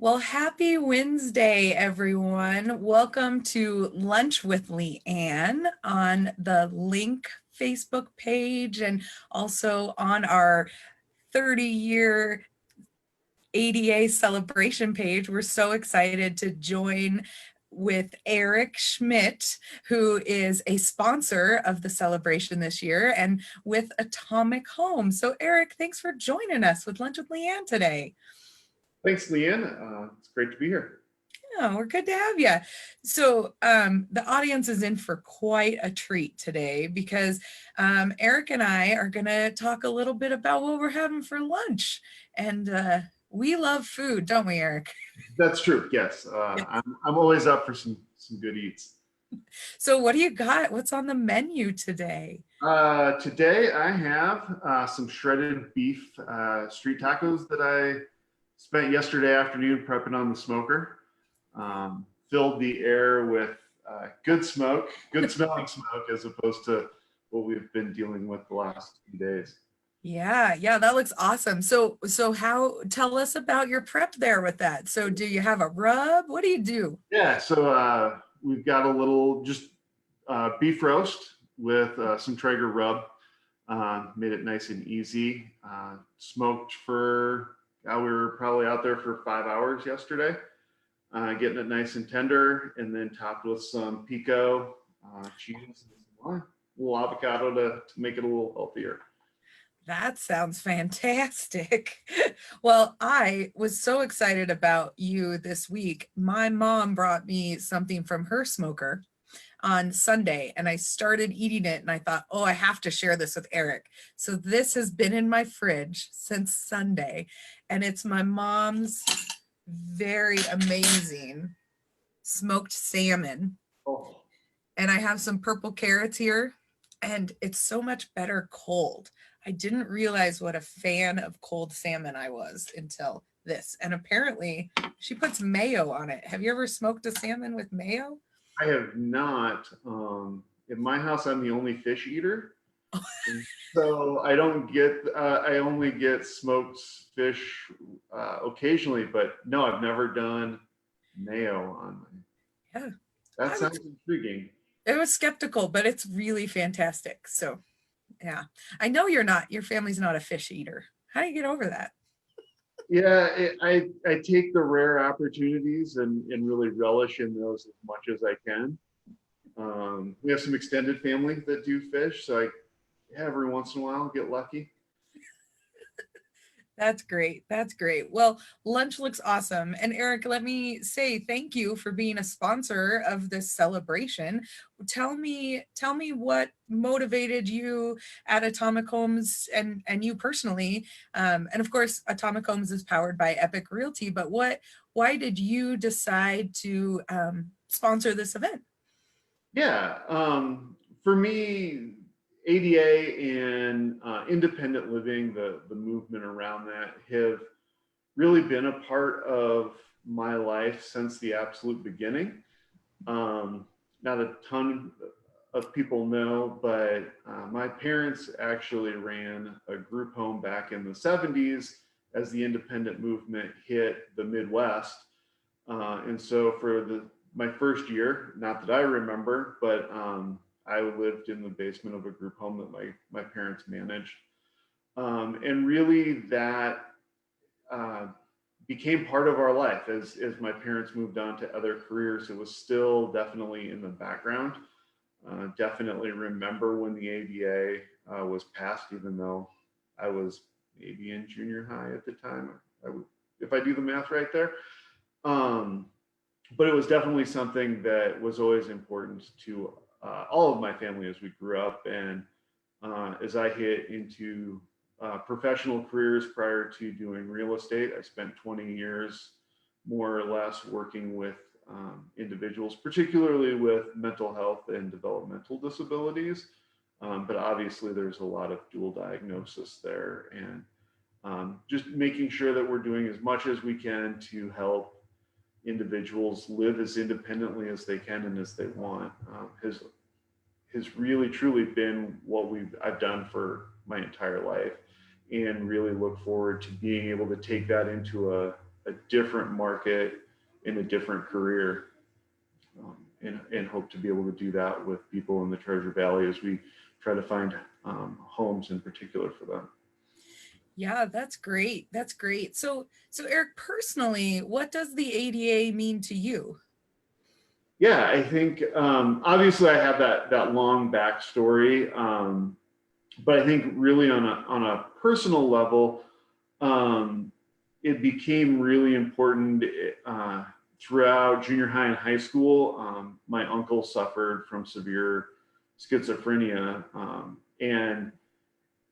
Well, happy Wednesday, everyone. Welcome to Lunch with LeAnn on the Link Facebook page and also on our 30-year ADA celebration page. We're so excited to join with Eric Schmidt, who is a sponsor of the celebration this year, and with Atomic Home. So Eric, thanks for joining us with Lunch with LeAnn today. Thanks, LeAnn. It's great to be here. Yeah, we're good to have you. So the audience is in for quite a treat today because Eric and I are going to talk a little bit about what we're having for lunch. And we love food, don't we, Eric? That's true. Yes, Yeah. I'm always up for some good eats. So what do you got? What's on the menu today? Today I have some shredded beef street tacos that I spent yesterday afternoon prepping on the smoker. Filled the air with good smoke, good smelling smoke, as opposed to what we've been dealing with the last few days. Yeah, that looks awesome. So tell us about your prep there with that. So do you have a rub? What do you do? Yeah, so we've got a little just beef roast with some Traeger rub. Made it nice and easy. Smoked for, we were probably out there for 5 hours yesterday. Getting it nice and tender, and then topped with some pico, cheese, and some little avocado to make it a little healthier. That sounds fantastic. Well, I was so excited about you this week. My mom brought me something from her smoker on Sunday, and I started eating it, and I thought, oh, I have to share this with Eric. So this has been in my fridge since Sunday, and it's my mom's very amazing smoked salmon. Oh. And I have some purple carrots here, and it's so much better cold. I didn't realize what a fan of cold salmon I was until this. And apparently she puts mayo on it. Have you ever smoked a salmon with mayo? I have not. In my house, I'm the only fish eater. So I don't get, I only get smoked fish occasionally, but no, I've never done mayo on my. Yeah. That sounds intriguing. I was skeptical, but it's really fantastic. So yeah, I know your family's not a fish eater. How do you get over that? Yeah, I take the rare opportunities and really relish in those as much as I can. We have some extended family that do fish, so yeah, every once in a while get lucky. That's great. That's great. Well, lunch looks awesome. And Eric, let me say thank you for being a sponsor of this celebration. Tell me what motivated you at Atomic Homes and you personally. And of course, Atomic Homes is powered by Epic Realty, but why did you decide to sponsor this event? Yeah, for me, ADA and independent living, the movement around that have really been a part of my life since the absolute beginning. Not a ton of people know, but my parents actually ran a group home back in the 70s as the independent movement hit the Midwest. And so for my first year, not that I remember, but I lived in the basement of a group home that my parents managed. And really that became part of our life as my parents moved on to other careers. It was still definitely in the background. Definitely remember when the ADA was passed, even though I was maybe in junior high at the time. If I do the math right there. But it was definitely something that was always important to all of my family as we grew up. And as I hit into professional careers prior to doing real estate, I spent 20 years more or less working with individuals, particularly with mental health and developmental disabilities. But obviously there's a lot of dual diagnosis there, and just making sure that we're doing as much as we can to help individuals live as independently as they can and as they want has really truly been what I've done for my entire life, and really look forward to being able to take that into a a different market in a different career, and hope to be able to do that with people in the Treasure Valley as we try to find homes in particular for them. Yeah, that's great. That's great. So Eric, personally, what does the ADA mean to you? Yeah, I think obviously I have that long backstory, but I think really on a personal level, it became really important throughout junior high and high school. My uncle suffered from severe schizophrenia, and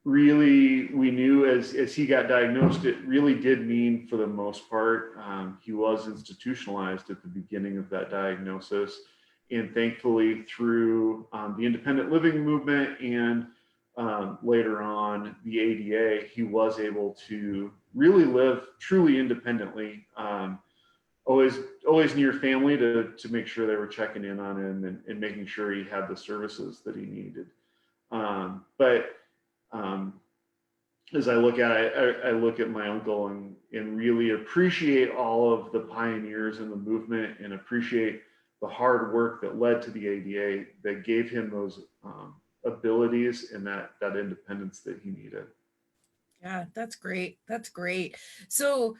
really we knew as he got diagnosed, it really did mean, for the most part, he was institutionalized at the beginning of that diagnosis. And thankfully through the independent living movement and later on the ADA, he was able to really live truly independently. Always near family to make sure they were checking in on him and making sure he had the services that he needed. But as I look at it, I look at my uncle and really appreciate all of the pioneers in the movement and appreciate the hard work that led to the ADA that gave him those abilities and that independence that he needed. Yeah, that's great. That's great. So,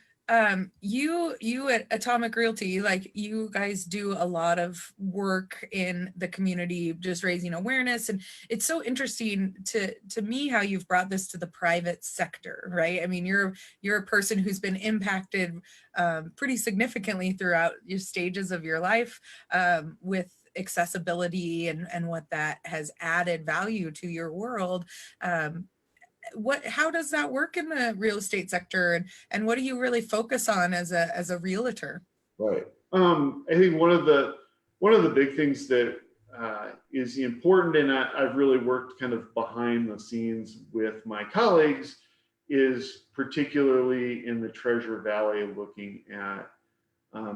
you at Atomic Realty, like you guys do a lot of work in the community, just raising awareness. And it's so interesting to me how you've brought this to the private sector, right? I mean, you're a person who's been impacted pretty significantly throughout your stages of your life with accessibility and what that has added value to your world. How does that work in the real estate sector, and what do you really focus on as a realtor? Right. I think one of the big things that is important, and I've really worked kind of behind the scenes with my colleagues, is particularly in the Treasure Valley, looking at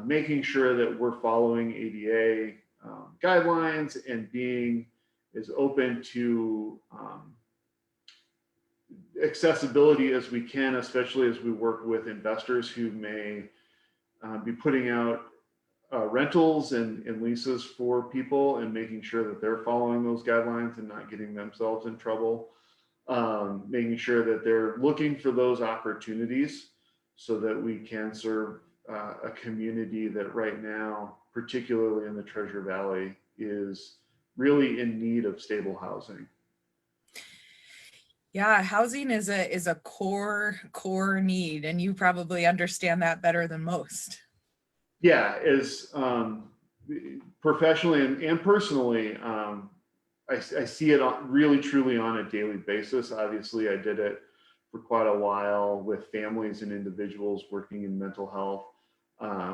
making sure that we're following ADA guidelines and being as open to accessibility as we can, especially as we work with investors who may be putting out rentals and leases for people, and making sure that they're following those guidelines and not getting themselves in trouble. Making sure that they're looking for those opportunities so that we can serve a community that right now, particularly in the Treasure Valley, is really in need of stable housing. Yeah, housing is a core need, and you probably understand that better than most. Yeah, as professionally and personally, I see it really truly on a daily basis. Obviously, I did it for quite a while with families and individuals working in mental health.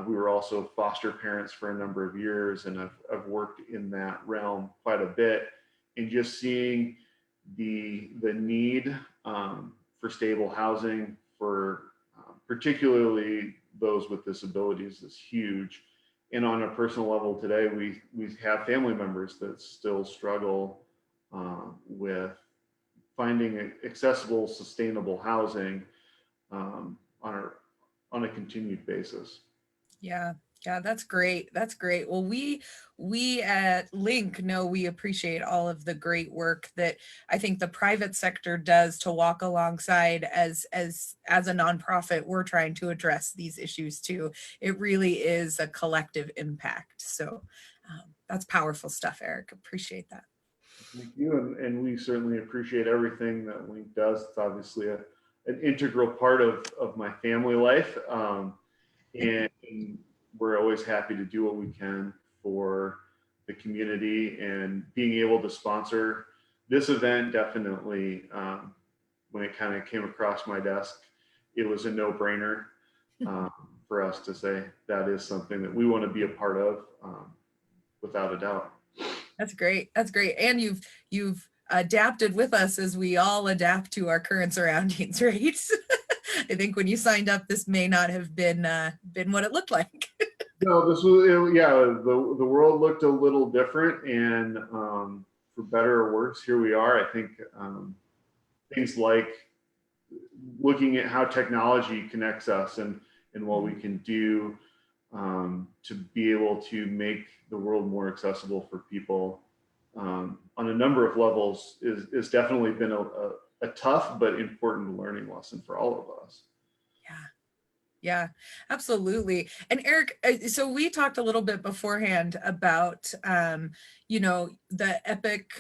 We were also foster parents for a number of years, and I've worked in that realm quite a bit, and just seeing the need for stable housing for particularly those with disabilities is huge. And on a personal level today, we have family members that still struggle with finding accessible, sustainable housing on a continued basis. Yeah. Yeah, that's great. That's great. Well, we at Link know we appreciate all of the great work that I think the private sector does to walk alongside as a nonprofit. We're trying to address these issues too. It really is a collective impact. So that's powerful stuff, Eric. Appreciate that. Thank you, and we certainly appreciate everything that Link does. It's obviously an integral part of my family life, and we're always happy to do what we can for the community. And being able to sponsor this event, definitely, when it kind of came across my desk, it was a no-brainer for us to say that is something that we want to be a part of, without a doubt. That's great. That's great. And you've adapted with us as we all adapt to our current surroundings, right? I think when you signed up, this may not have been what it looked like. No, this was, yeah, the world looked a little different, and for better or worse, here we are. I think things like looking at how technology connects us, and and what we can do to be able to make the world more accessible for people on a number of levels is definitely been a tough but important learning lesson for all of us. Yeah. Yeah, absolutely. And Eric, so we talked a little bit beforehand about, the Epic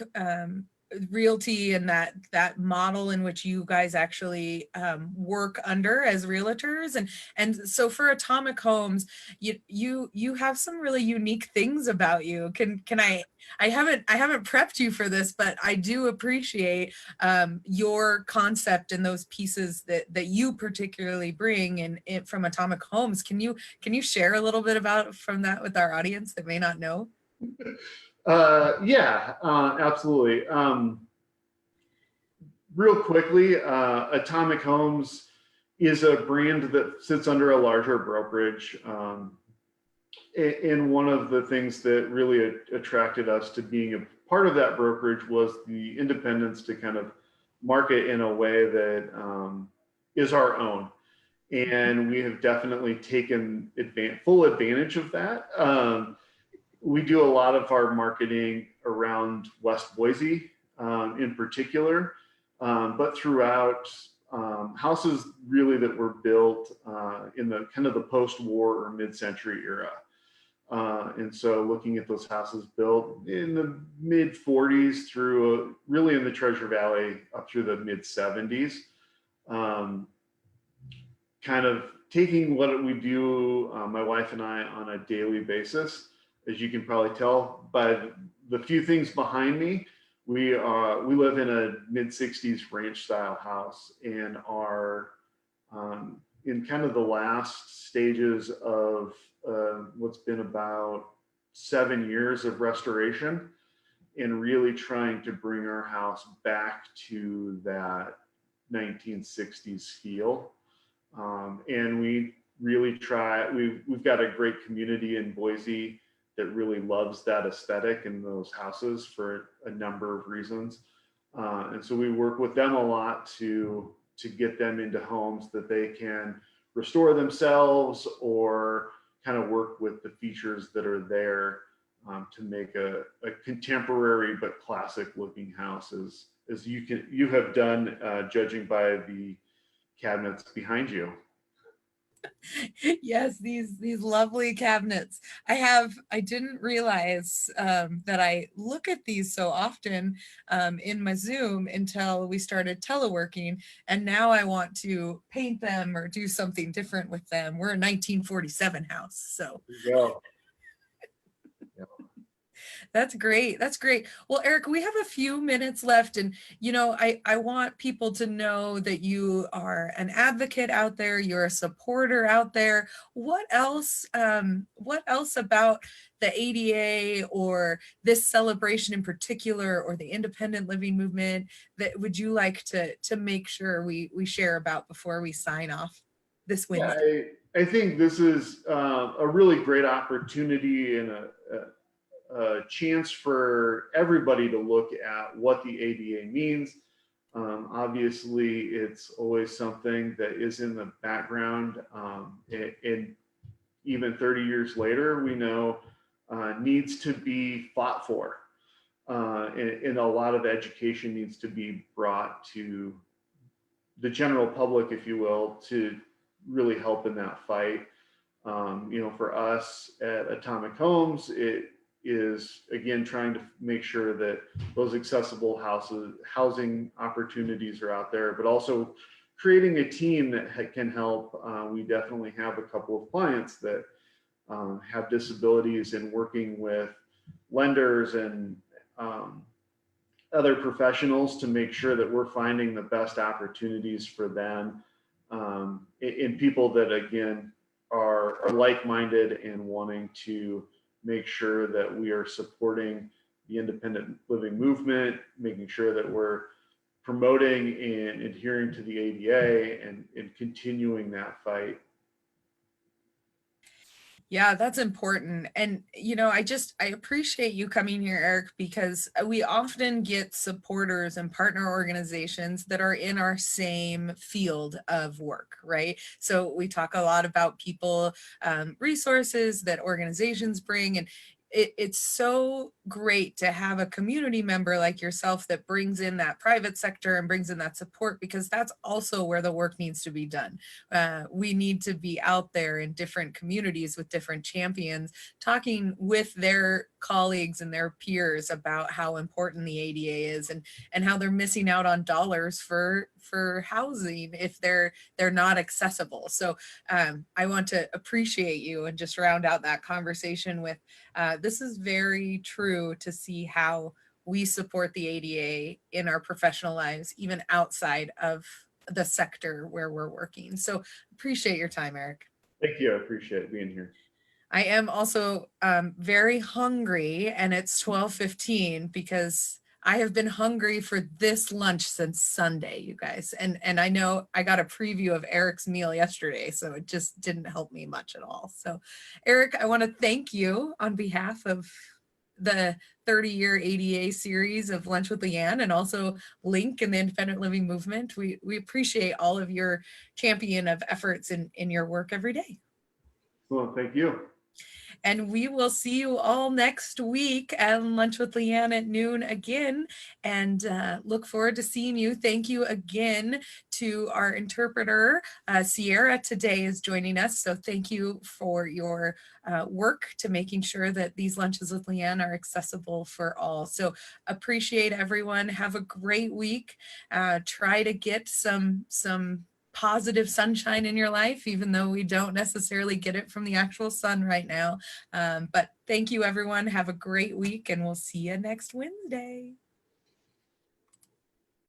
Realty and that model in which you guys actually work under as realtors. And so for Atomic Homes, you have some really unique things about you. I haven't prepped you for this, but I do appreciate your concept and those pieces that you particularly bring in from Atomic Homes. Can you share a little bit about from that with our audience that may not know? Yeah, absolutely. Real quickly, Atomic Homes is a brand that sits under a larger brokerage. And one of the things that really attracted us to being a part of that brokerage was the independence to kind of market in a way that is our own. And we have definitely taken full advantage of that. We do a lot of our marketing around West Boise in particular, but throughout houses really that were built in the kind of the post-war or mid-century era. And so looking at those houses built in the mid 40s through really in the Treasure Valley up through the mid 70s, kind of taking what we do, my wife and I, on a daily basis. As you can probably tell by the few things behind me, we live in a mid 60s ranch style house and are in kind of the last stages of what's been about 7 years of restoration and really trying to bring our house back to that 1960s feel. And we really we've got a great community in Boise that really loves that aesthetic in those houses for a number of reasons. And so we work with them a lot to get them into homes that they can restore themselves you kind of work with the features that are there to make a contemporary but classic looking house as you have done, judging by the cabinets behind you. Yes, these lovely cabinets. I didn't realize that I look at these so often in my Zoom until we started teleworking, and now I want to paint them or do something different with them. We're a 1947 house, so. There you go. That's great. That's great. Well, Eric, we have a few minutes left, and I want people to know that you are an advocate out there. You're a supporter out there. What else? What else about the ADA or this celebration in particular, or the independent living movement, that would you like to make sure we share about before we sign off this Wednesday? Yeah, I think this is a really great opportunity and a chance for everybody to look at what the ADA means. Obviously, it's always something that is in the background, and even 30 years later, we know needs to be fought for. And a lot of education needs to be brought to the general public, if you will, to really help in that fight. For us at Atomic Homes, it is again trying to make sure that those accessible housing opportunities are out there, but also creating a team that can help. We definitely have a couple of clients that have disabilities, and working with lenders and other professionals to make sure that we're finding the best opportunities for them, in people that again are like-minded and wanting to make sure that we are supporting the independent living movement, making sure that we're promoting and adhering to the ADA and continuing that fight. Yeah, that's important. And, I appreciate you coming here, Eric, because we often get supporters and partner organizations that are in our same field of work, right? So we talk a lot about people, resources that organizations bring. And it's so great to have a community member like yourself that brings in that private sector and brings in that support, because that's also where the work needs to be done. We need to be out there in different communities with different champions, talking with their colleagues and their peers about how important the ADA is, and how they're missing out on dollars for housing if they're not accessible. So I want to appreciate you and just round out that conversation with this is very true to see how we support the ADA in our professional lives, even outside of the sector where we're working. So appreciate your time, Eric. Thank you. I appreciate being here. I am also very hungry, and it's 12:15 because I have been hungry for this lunch since Sunday, you guys. And I know I got a preview of Eric's meal yesterday, so it just didn't help me much at all. So Eric, I want to thank you on behalf of the 30-year ADA series of Lunch with LeAnn, and also Link and the independent living movement. We appreciate all of your champion of efforts in your work every day. Well, thank you. And we will see you all next week at Lunch with LeAnn at noon again. And look forward to seeing you. Thank you again to our interpreter. Sierra today is joining us. So thank you for your work to making sure that these Lunches with LeAnn are accessible for all. So appreciate everyone. Have a great week. Try to get some positive sunshine in your life, even though we don't necessarily get it from the actual sun right now. But thank you, everyone. Have a great week, and we'll see you next Wednesday.